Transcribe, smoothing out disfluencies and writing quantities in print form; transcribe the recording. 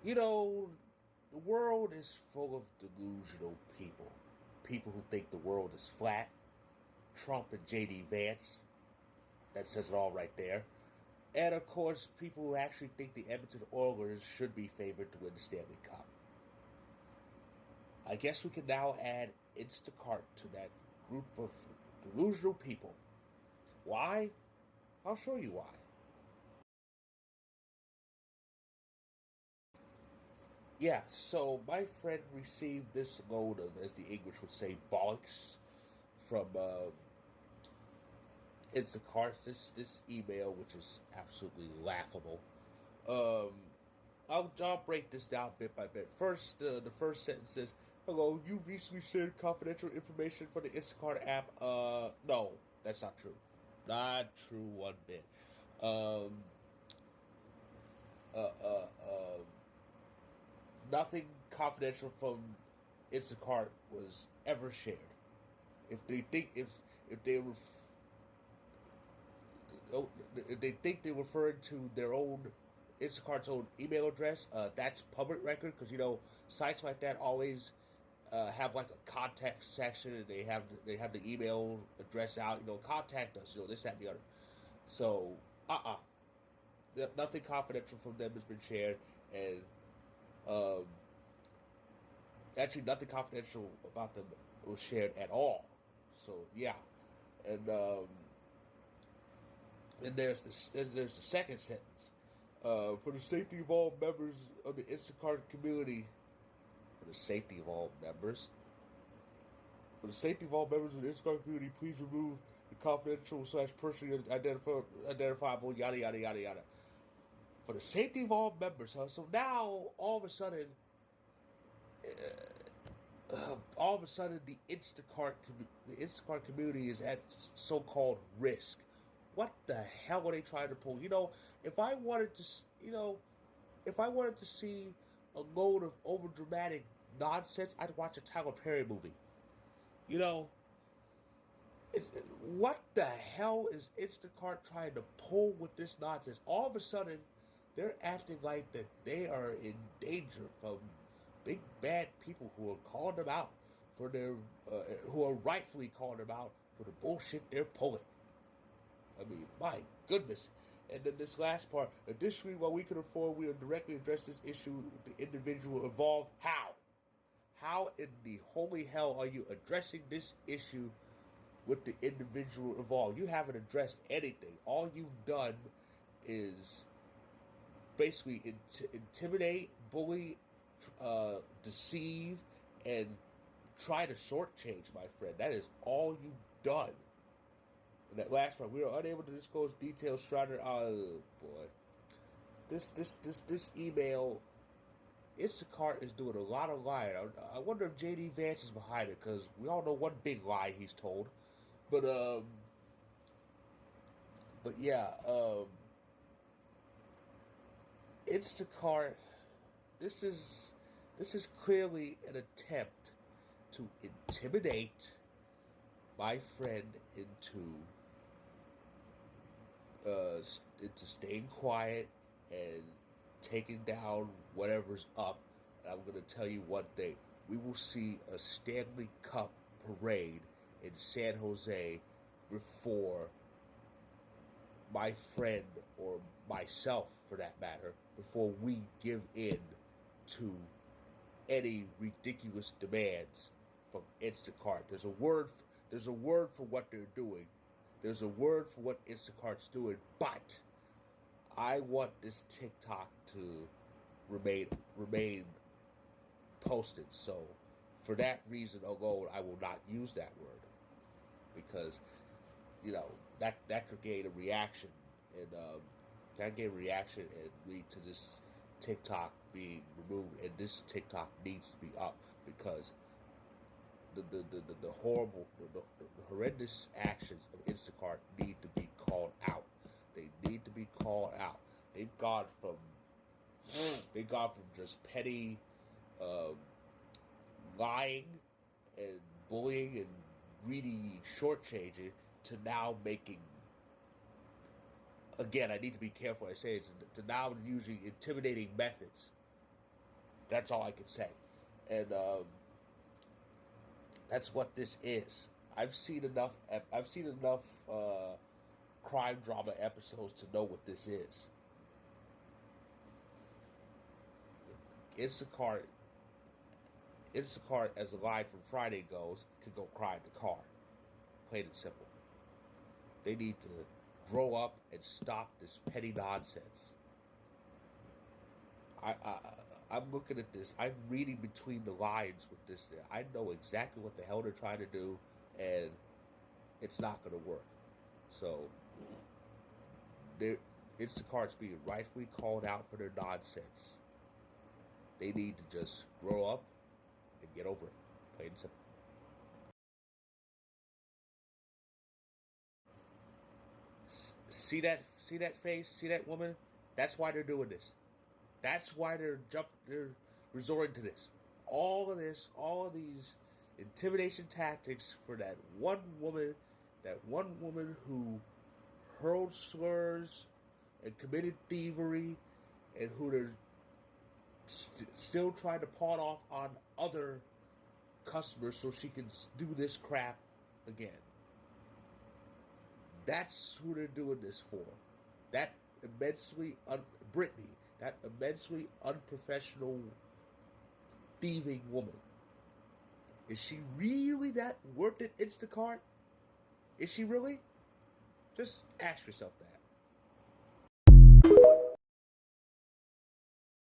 You know, the world is full of delusional people. People who think the world is flat. Trump and J.D. Vance. That says it all right there. And of course, people who actually think the Edmonton Oilers should be favored to win the Stanley Cup. I guess we can now add Instacart to that group of delusional people. Why? I'll show you why. Yeah, so my friend received this load of, as the English would say, bollocks from Instacart. This email, which is absolutely laughable. Um, I'll break this down bit by bit. First, the first sentence says, "Hello, you recently shared confidential information for the Instacart app." No, that's not true. Not true one bit. Um, uh, uh, uh, Nothing confidential from Instacart was ever shared. If they think if they were if they think they're referring to their own Instacart's own email address, that's public record because sites like that always have like a contact section and they have the email address out. Contact us. This that and the other. So nothing confidential from them has been shared, and um, actually nothing confidential about them was shared at all. So yeah, and and there's the second sentence. For the safety of all members of the Instacart community, for the safety of all members, for the safety of all members of the Instacart community, please remove the confidential slash personally identifiable yada yada yada yada. For the safety of all members, huh? So now all of a sudden the Instacart community is at so-called risk. What the hell are they trying to pull? If I wanted to, if I wanted to see a load of overdramatic nonsense, I'd watch a Tyler Perry movie. You know, what the hell is Instacart trying to pull with this nonsense? All of a sudden, they're acting like that they are in danger from big bad people who are calling them out for their, who are rightfully calling them out for the bullshit they're pulling. I mean, my goodness. And then this last part. Additionally, while we can afford, we will directly address this issue with the individual involved. How? How in the holy hell are you addressing this issue with the individual involved? You haven't addressed anything. All you've done is basically intimidate, bully, deceive, and try to shortchange, my friend. That is all you've done. And that last part, we are unable to disclose details surrounding. Oh boy, this email. Instacart is doing a lot of lying. I wonder if J.D. Vance is behind it because we all know one big lie he's told. But yeah, Instacart. This is this is clearly an attempt to intimidate my friend into staying quiet and taking down whatever's up. And I'm going to tell you one thing: we will see a Stanley Cup parade in San Jose before my friend or myself, for that matter, before we give in to any ridiculous demands from Instacart. There's a word for what they're doing. There's a word for what Instacart's doing, but I want this TikTok to remain posted. So for that reason alone, I will not use that word because that could gain a reaction and that gain a reaction and lead to this TikTok being removed, and this TikTok needs to be up because the horrible, the horrendous actions of Instacart need to be called out. They need to be called out. They've gone from just petty uh, lying and bullying and greedy shortchanging to now making. Again, I need to be careful. I say it to now using intimidating methods That's all I can say. And that's what this is. I've seen enough. I've seen enough crime drama episodes to know what this is. Instacart, Instacart, as the line from Friday goes, could go cry in the car. Plain and simple. They need to grow up and stop this petty nonsense. I'm looking at this. I'm reading between the lines with this. I know exactly what the hell they're trying to do, and it's not going to work. So, Instacart's being rightfully called out for their nonsense. They need to just grow up and get over it. Plain and simple. See that face? See that woman? That's why they're doing this. That's why they're resorting to this. All of these intimidation tactics for that one woman who hurled slurs and committed thievery, and who they're still trying to pawn off on other customers so she can do this crap again. That's who they're doing this for. That Brittany, that immensely unprofessional thieving woman. Is she really that worth it, Instacart? Is she really? Just ask yourself that.